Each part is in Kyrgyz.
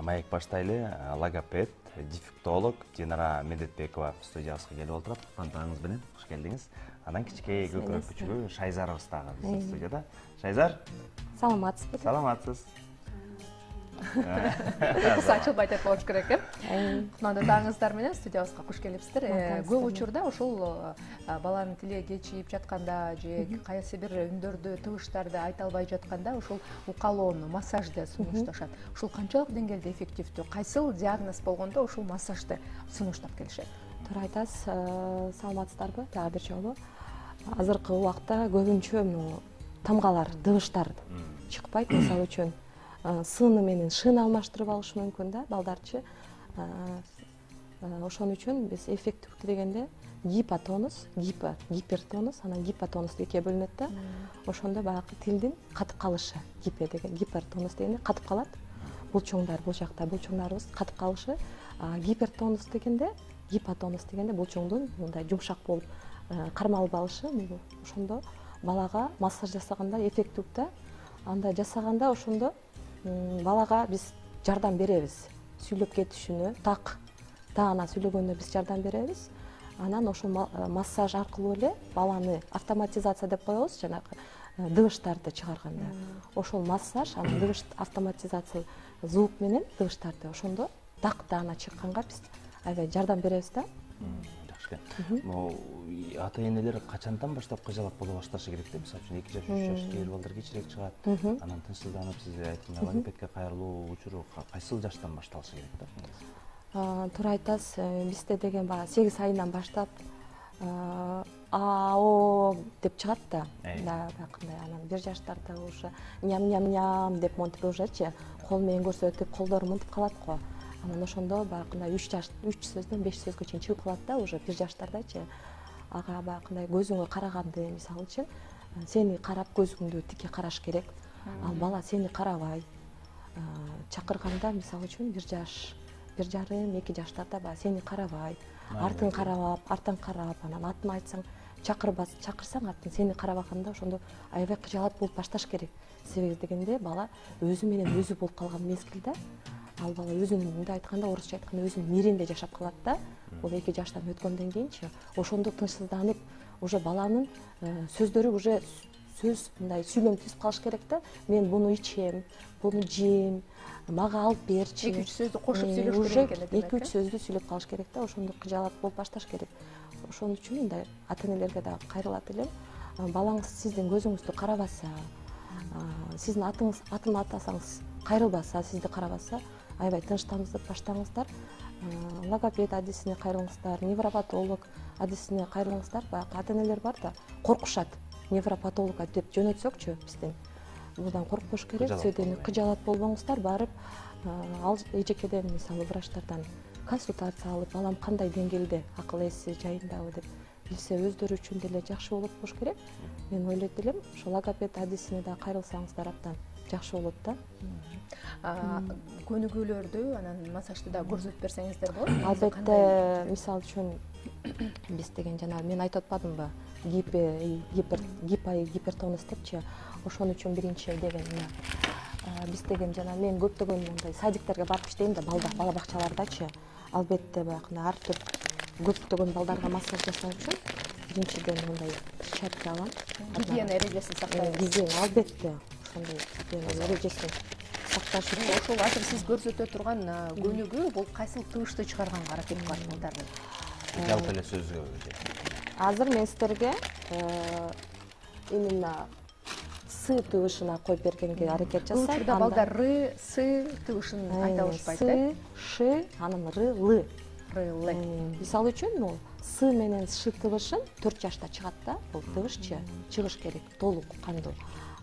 Маек баштайлы, логопед, дефектолог Динара Медетбекова студиясына келіп отырып, фантаңыз бенен қош келдіңіз. Анан кичке көкірек күчүгү Шайзар ыстагы студияда. Шайзар, Саламатсыз. саламатсыз. Сачылбай деп болуш керек, Кунанды таңыздар менен студиябызга кош келипсиздер. Көп учурда ушул баланын тили кечип жатканда же кайсы бир үндөрдү, тыбыштарды айта албай жатканда ушул укалоону, массажды сунушташат. Ушул канчалык деңгээлде эффективдүү? Кайсыл диагноз болгондо ушул массажды сунуштап келишет? Туура айтасыз, саламатсыздарбы? Дагы бир жолу. Азыркы убакта көбүнчө тамгалар, дыбыштар чыкпайт. Мисалы үчүн сыны менен шыны алмаштырып алышы мүмкүн да, балдарчы. Ошон үчүн биз эффективдүү дегенде гипотонус, гипертонус, анан гипотонус экиге бөлүнөт да. Ошондо баягы тилдин катып калышы, гипертонус дегенде катып калат. Булчуңдар, бул жакта булчуңдарыбыз катып калышы. Гипертонус дегенде, гипотонус дегенде булчуңдун мындай жумшак болуп кармалып алышы. Ошондо балага массаж жасаганда эффективдүү да. Анда жасаганда ошондо балага биз жардам беребиз. Сүйлөп кетишүнө, таана сүйлөгөндө биз жардам беребиз. Анан ошол массаж аркылуу эле баланы автоматизация деп коебуз, жанагы дыбыштарды чыгарганда. Ошол массаж, анан дыбыш автоматизация звук менен дыбыштарды ошондо таана чыкканга биз аябай жардам беребиз да. Жакшы. Ата-энелер качандан баштап кыжалак боло башташы керек да? Мисалы үчүн 2 жаш, 3 жаш кээ бир балдар кечирээк чыгат. Анан тынчсызданып, сиз айткандай логопедке кайрылуу учуру кайсыл жаштан башталышы керек да? Туура айтасыз, бизде деген баягы 8 айынан баштап о деп чыгат да. Баягындай анан 1 жаштарда уже ням деп монтип ужечи, кол менен көрсөтүп, колдору мынтип калат го. Анан ошондо баягындай 3 сөздөн 5 сөзгө чейин чыгып калат да, уже 1 жаштардачы. Ага баягындай көзүңө караганды, мисалы үчүн, сени карап көзүңдү тике караш керек. Ал бала сени карабай чакырганда, мисалы үчүн 1 жаш, 1,5-2 жаштарда сени карабай, артын карап, анан атын айтсаң, чакырсаң атын сени карабаганда ошондо аябай кыжалат болуп башташ керек. Себеби дегенде бала өзү менен өзү болуп калган мезгилде, ал бала өзүнүн мындай айтканда, орусча айтканда өзүнүн миринде жашап калат да. Бул 2 жаштан өткөндөн кийинчи ошондо тынчсызданып, уже баланын сөздөрү уже сөз мындай сүйлөм түзүп калыш керек да. Мен буну ичем, буну жейм, мага алып берчи. 2-3 сөздү кошуп сүйлөш керек экен деп. 2-3 сөздү сүйлөп калыш керек да. Ошондо кыжалат болуп башташ керек. Ошон үчүн мындай ата-энелерге дагы кайрылат элем. Балаңыз сиздин көзүңүздү карабаса, сиздин атын атасаңыз кайрылбаса, сизди карабаса, аябай тынчтанып баштаңыздар. Логопед адисине кайрылыңыздар, невропатолог адисине кайрылыңыздар. Баягы ата-энелер бар да, коркушат. Невропатолог деп жөнөтсөкчү бизден. Будан коркпош керек, сөйдөн кыжалат болбоңуздар, барып ал эжекеден мисалы врачтардан консультация алып, балам кандай деңгээлде, акыл эси жайындабы деп билсе, өздөрү үчүн деле жакшы болот болуш керек. Мен ойлойт элем, ошо логопед адисине да кайрылсаңыздар абдан жакшы болот да. Көнүгүүлөрдү, анан массажды да көрсөтүп берсеңиздер болот. Албетте, мисалы үчүн биз деген жана мен айтып атпадымбы, гипертонус депчи. Ошон үчүн биринчи деген биз деген жана мен көптөгөн мындай садиктерге барып иштейм да, бала бакчалардачы. Албетте баягы ар түр көптөгөн балдарга массаж жасоо үчүн биринчиден мындай шапка алам. Гигиена эрежесин сактайбыз. Гигиена албетте ошондой гигиена эрежесин сакташ үчүн. Ошол азыр сиз көрсөтө турган көнүгүү бул кайсыл тыбышты чыгарганга аракет кылат балдарды? Жалпы эле сөзгө. Азыр мен сиздерге именно сы тыбышына коюп бергенге аракет жасайм. Учурда балдар р, с тыбышын айта алышпайт да? Ш, анан р, л. Р, л. Мисалы үчүн бул с менен ш тыбышын 4 жашта чыгат да. Бул тыбышчы чыгыш керек, толук кандуу.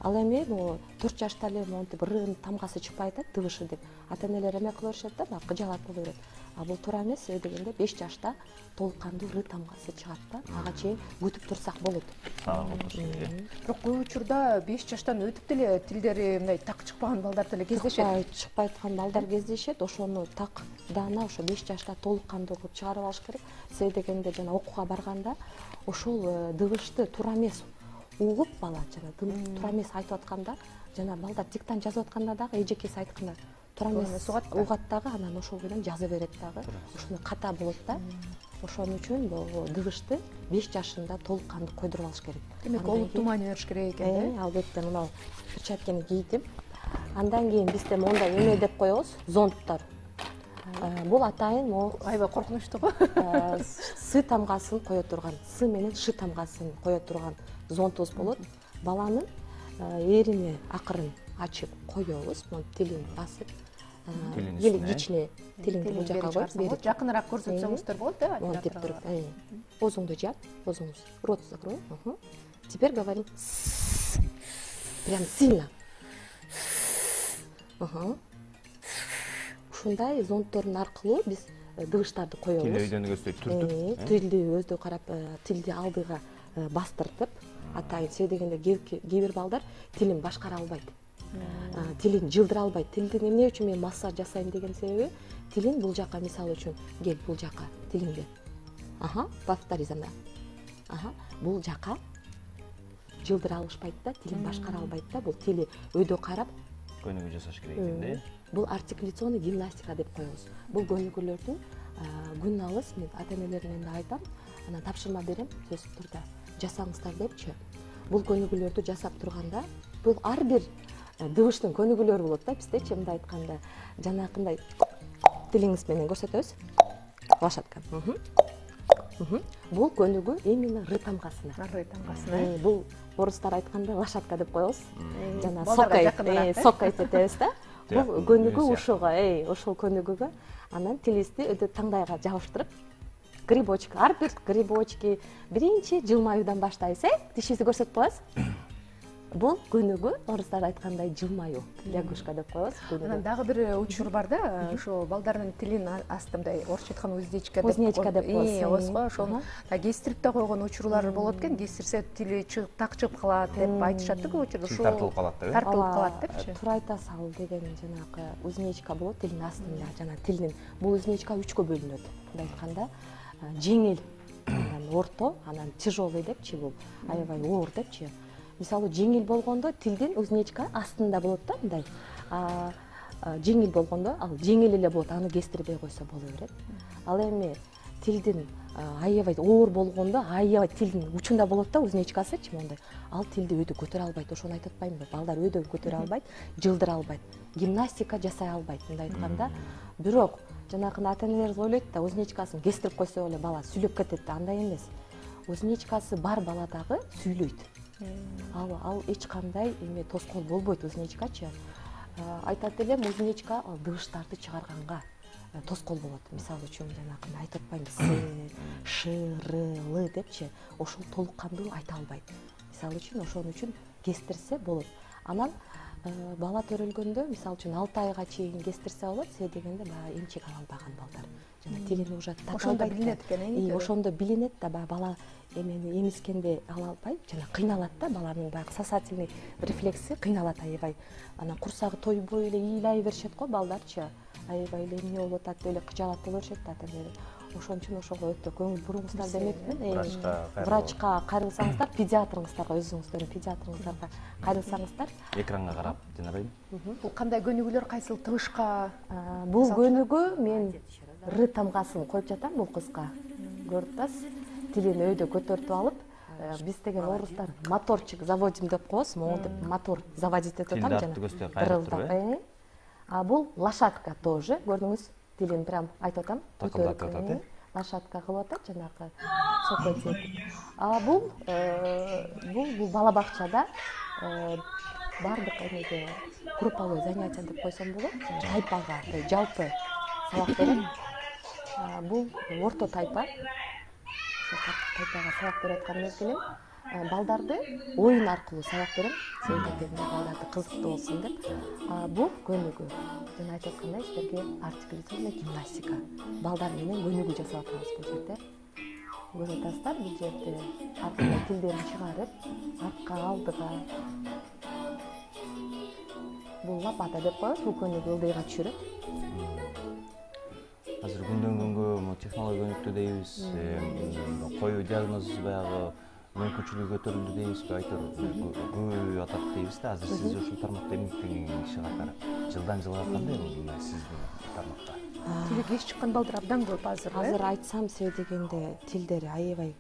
Ал эми бул 4 жашта эле монтип рын тамгасы чыкпайт да, тыбышы деп. Ата-энелер эме кыла беришет да, кыжалат боло берет. А бул туура эмес, дегенде 5 жашта толук кандуу р тамгасы чыгат да. Ага чейин күтүп турсак болот. Бирок көп учурда 5 жаштан өтүп деле тилдери мындай так чыкпаган балдар деле кездешет. Чыкпай аткан балдар кездешет. Ошону даана ошо 5 жашта толук кандуу кылып чыгарып алыш керек. Себеби дегенде жана окууга барганда ошол дыбышты туура эмес угуп бала жана туура эмес айтып атканда, жана балдар диктант жазып атканда дагы эжекеси айтканда тура эмес угат дагы, анан ошол менен жаза берет дагы. Ошону ката болот да. Ошон үчүн бул дыбышты 5 жашында толук кандуу койдуруп алыш керек. Демек олуп тумааны бериш керек экен да. Албетте, мына перчатканы кийдим. Андан кийин бизде мондай эме деп коебуз, зонттор. Бул атайын Аябай коркунучтуу го. Сы тамгасын кое турган, сы менен шы тамгасын кое турган зонтубуз болот. Баланын эрини акырын ачып коебуз, тилин басып, или кичине тилиңди бул жака коюп берип жакыныраак көрсөтсөңүздөр болот да. Монтип туруп, оозуңду жап, оозуңуз, рот закрой. Теперь говорим прям сильно. Ушундай зонттордун аркылуу биз дыбыштарды коебуз. Тил өйдөн көздөй түртүп, тилди өздө карап, тилди алдыга бастыртып, атайын се дегенде кээ бир балдар тилин башкара албайт. Тилин жылдыра албайт. Тилди эмне үчүн мен массаж жасайм деген себеби, тилин бул жака, мисалы үчүн, кел бул жака тилиңди. Повтори за мной. Бул жака жылдыра алышпайт да, тилин башкара албайт да, бул тили өйдө карап көнүгүү жасаш керек экен да. Бул артикуляционный гимнастика деп коебуз. Бул көнүгүүлөрдүн күн алыс, мен ата-энелерге да айтам, анан тапшырма берем, сөзсүз турда жасаңыздар депчи. Бул көнүгүүлөрдү жасап турганда, бул ар бир дыбыштын көнүгүүлөрү болот да, биздечи мындай айтканда, жанакындай тилиңиз менен көрсөтөбүз. Лошадка. Бул көнүгүү именно ры тамгасына. Бул орустар айтканда лошадка деп коебуз. Жана сокай этебиз да. Бул көнүгүү ушуга, ошол көнүгүүгө анан тилибизди өтө таңдайга жабыштырып, грибочка, ар бир грибочки биринчи жылмаюудан баштайбыз, тишибизди көрсөтүп коебуз. Бул көнүгүү, орустар айткандай жылмаюу, лягушка деп коебуз. Анан дагы бир учур бар да, ошо балдардын тилин астымдай орусча айтканда узнечка деп коебуз. Ошону кестирип да койгон учурлар болот экен, кестирсе тили так чыгып калат деп айтышат да көп учурда. Тил тартылып калат деп. Тартылып калат депчи. Туура айтасыз, ал деген жанагы узнечка болот тилдин астында, жана тилдин бул узнечка 3кө бөлүнөт. Мындай айтканда, жеңил, анан орто, анан тяжелый депчи, бул аябай оор депчи. Мисалы, жеңил болгондо тилдин узнечка астында болот да, мындай. Жеңил болгондо, ал жеңил эле болот, аны кестирбей койсо боло берет. Ал эми тилдин аябай оор болгондо, аябай тилдин учунда болот да узнечкасычы мондай. Ал тилди өйдө көтөрө албайт, ошону айтып атпаймынбы? Балдар өйдө көтөрө албайт, жылдыра албайт, гимнастика жасай албайт, мындай айтканда. Бирок жанакы ата-энелерибиз ойлойт да, узнечкасын кестирип койсо эле бала сүйлөп кетет да, андай эмес. Узнечкасы бар бала дагы сүйлөйт. Ал эч кандай эме тоскоол болбойт узнечкачы. Айтат элем, узнечка дыбыштарды чыгарганга тоскоол болот. Мисалы үчүн жанакы айтып атпаймынбы, ш, р, л депчи, ошол толук кандуу айта албайт. Мисалы үчүн ошон үчүн кестирсе болот. Анан бала төрөлгөндө, мисалы үчүн 6 айга чейин кестирсе болот, се дегенде баягы эмчек ала албаган балдар. Жана тилин уже ошондо билинет экен, ошондо билинет да, бала эмени эмискенде ала албайт, жана кыйналат да, баланын баягы сосательный рефлекси кыйналат аябай. Анан курсагы тойбой эле ыйлай беришет го балдарчы. Аябай эле эмне болуп атат, эле кыжалат боло беришет да ата-энелер. Ошон үчүн ошого өтө көңүл буруңуздар демекмин. Врачка кайрылсаңыздар, педиатрыңыздарга, өзүңүздөрдүн педиатрыңыздарга кайрылсаңыздар. Экранга карап жана бул кандай көнүгүүлөр, кайсыл тыбышка? Бул көнүгүү мен ры тамгасын коюп жатам бул кызга. Көрүп атасыз, тилин өйдө көтөртүп алып, биз деген орустар моторчик заводим деп коебуз, монтип мотор заводить этип атам жана. А бул лошадка тоже, көрдүңүз, тилин прям айтып атам, көтөрүп лошадка кылып атат жанагы сокой. А бул бала бакчада бардык эмеге групповой занятия деп койсом болот, тайпага, жалпы сабак берем. Бул орто тайпа. Тайпага сабак берип аткан мезгилим балдарды оюн аркылуу сабак берем. Себеби балдарды кызыктуу болсун деп. Бул көнүгүү. Жана айтып аткандай, силерге артикуляционный гимнастика. Балдар менен көнүгүү жасап атабыз бул жерде. Көрүп атасыздар, бул жерде артка тилдерин чыгарып, артка алдыга. Бул лопата деп коебуз, бул көнүгүү ылдыйга түшүрөт. Азыр күндөн күнгө технология өнүктү дейбиз. Коюу диагноз баягы мүмкүнчүлүгү көтөрүлдү дейбизби, айтор көбөйүп атат дейбиз да. Азыр сиз ушул тармакта эмгектенген киши катары жылдан жылга кандай бул сиздин тармакта? Тили кеч чыккан балдар абдан көп азыр. Азыр айтсам себеби дегенде тилдери аябай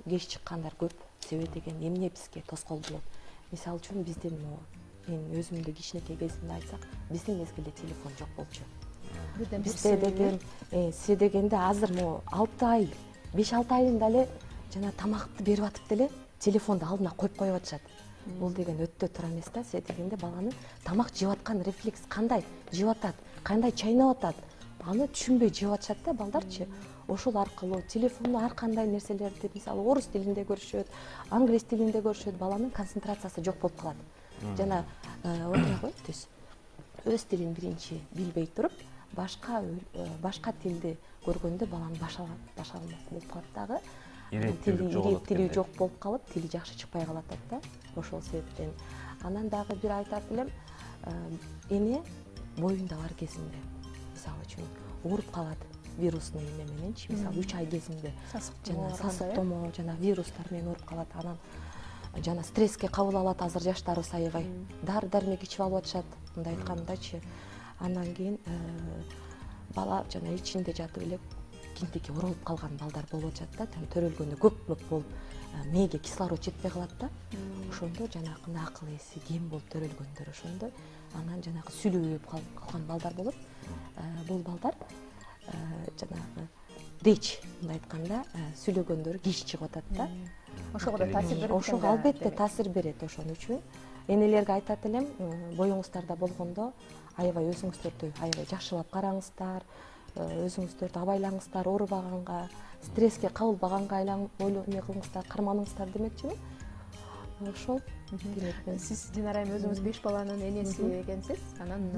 кеч чыккандар көп. Себеби деген эмне бизге тоскоол болот. Мисалы үчүн биздин мен өзүмдү кичинекей кезимде айтсак, биздин мезгилде телефон жок болчу. Бизде дегенде азыр 6 ай, 5-6 айдын дале жана тамакты берип атып деле телефонду алдына коюп коюп атышат. Бул деген өтө туура эмес да. Себеби дегенде баланын тамак жеп аткан рефлекс кандай жеп атат, кандай чайнап атат, аны түшүнбөй жеп атышат да балдарчы. Ошол аркылуу телефонду ар кандай нерселерди, мисалы орус тилинде көрүшөт, англис тилинде көрүшөт, баланын концентрациясы жок болуп калат. Жана отура го, өз тилин биринчи билбей туруп, башка тилди көргөндө баланын башы алмак болуп калат дагы. Тили жок болуп калып, тили жакшы чыкпай калат да. Ошол себептен. Анан дагы бир айтат элем, эне боюнда бар кезинде, мисалы үчүн ооруп калат вирусный эме мененчи, мисалы 3 ай кезинде жана сасык томоо жана вирустар менен ооруп калат. Анан жана стресске кабыл алат азыр жаштарыбыз аябай. Дары дармек ичип алып атышат, мындай айткандачы. Андан кийин бала жана ичинде жатып эле кинтике оролуп калган балдар болуп атышат да, төрөлгөндө көп болуп, мээге кислород жетпей калат да. Ошондо жанагы акыл эси кем болуп төрөлгөндөр ошондо анан жанагы сүйлөбөй калган балдар болот. Бул балдар жанагы речь, мындай айтканда, сүйлөгөндөрү кеч чыгып атат да. Ошого да таасир берет. Ошого албетте таасир берет. Ошон үчүн энелерге айтат элем, боюңуздарда болгондо аябай өзүңүздөрдү аябай жакшылап караңыздар, өзүңүздөрдү абайлаңыздар, оорубаганга, стресске кабылбаганга ойлоне кылыңыздар, карманыңыздар демекчимин. Ошол демекмин. Сиз Динара айым өзүңүз 5 баланын энеси экенсиз. Анан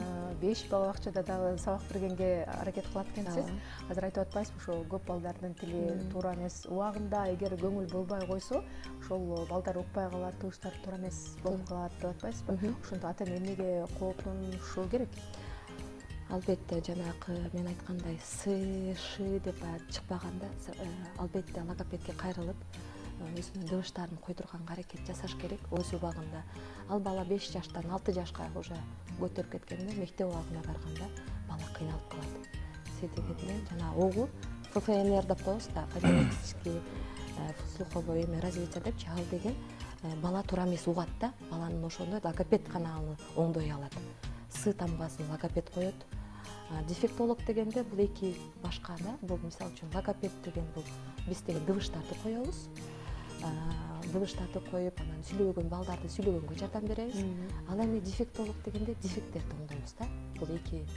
5 бала бакчада дагы сабак бергенге аракет кылат экенсиз. Азыр айтып атпайсызбы, ошо көп балдардын тили туура эмес убагында эгер көңүл бурбай койсо, ошол балдар укпай калат, тыбыштары туура эмес болуп калат деп атпайсызбы? Ошондо ата-эне эмнеге кооптонушу керек? Албетте жанагы мен айткандай шы деп чыкпаганда албетте логопедке кайрылып өзүнүн дыбыштарын койдурганга аракет жасаш керек өз убагында. Ал бала 5 жаштан 6 жашка уже көтөрүп кеткенде мектеп убагына барганда бала кыйналып калат. Себеби жана огу ФФНР деп коебуз да, фонетический слуховой эме развитие депчи, ал деген бала туура эмес угат да, баланын ошондо логопед гана аны оңдой алат. Сы тамгасын логопед коет. Дефектолог дегенде бул эки башка да. Бул мисалы үчүн логопед деген бул биз деген дыбыштарды коебуз. Дыбыштарды коюп, анан сүйлөгөн балдарды сүйлөгөнгө жардам беребиз. Ал эми дефектолог дегенде дефекттерди оңдойбуз да. Бул эки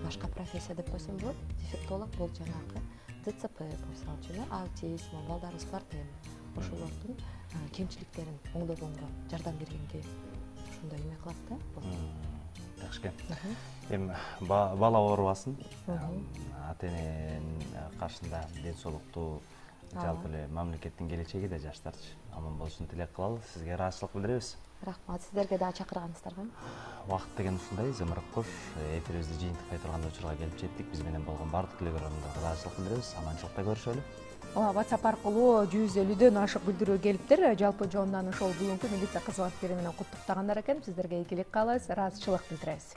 башка профессия деп койсом болот. Дефектолог бул жанагы ДЦП, мисалы үчүн аутизм, балдарыбыз бар да эми. Ошолордун кемчиликтерин оңдогонго жардам бергенге ошондой эме кылат да. Жакшы. Эми бала оорубасын, ата-эненин каршында ден соолукту, жалпы эле мамлекеттин келечеги да жаштарчы аман болушун тилек кылалы. Сизге ыраазычылык билдиребиз. Рахмат, сиздерге да чакырганыңыздарга. Убакыт деген ушундай, Зымырык Кош эфирибизди жыйынтыктай турган учурга келип жеттик. Биз менен болгон бардык көрөрмандарга ыраазычылык билдиребиз. Аманчылыкта көрүшөлү. WhatsApp аркылуу 150дөн ашык билдирүү келиптир. Жалпы жонунан ошол бүгүнкү милиция кызматкери менен куттуктагандар экен. Сиздерге ийгилик каалайбыз, ыраазычылык билдиребиз.